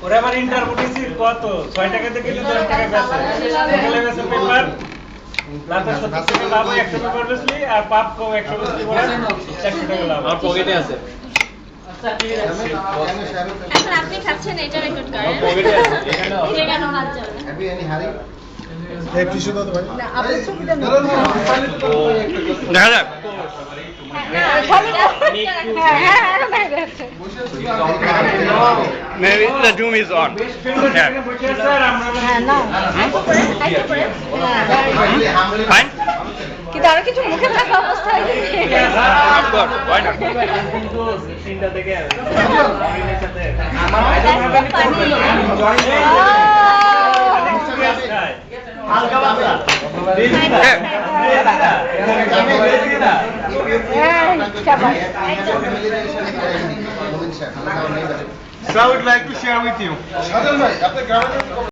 ওরা আবার ইন্টারভিউ কত 6 টাকাতে কিলো 10 টাকা বেচে সকালে বেচে পেপার লাভের 70 টাকা লাভ 100 পেপার বেচলি আর পাপ কো 100 বেচলি করে 100 টাকা লাভ আর পকেটে আছে এখন আপনি খাচ্ছেন এটা রেকর্ড করেন পকেটে আছে এখানে কেন হাত যাবে হ্যাভি এনি হারি এই টিস্যু দাও ভাই না আপনি ছবিটা দেখা যাক Maybe the doom is on. Yeah. Fine? কিন্তু আরো কিছু মুখে থাকা অবস্থায় Of course. Why not? তিনটা থেকে হালকা পাতলা So I would like to share with you. সাজান ভাই আপনি গ্রামের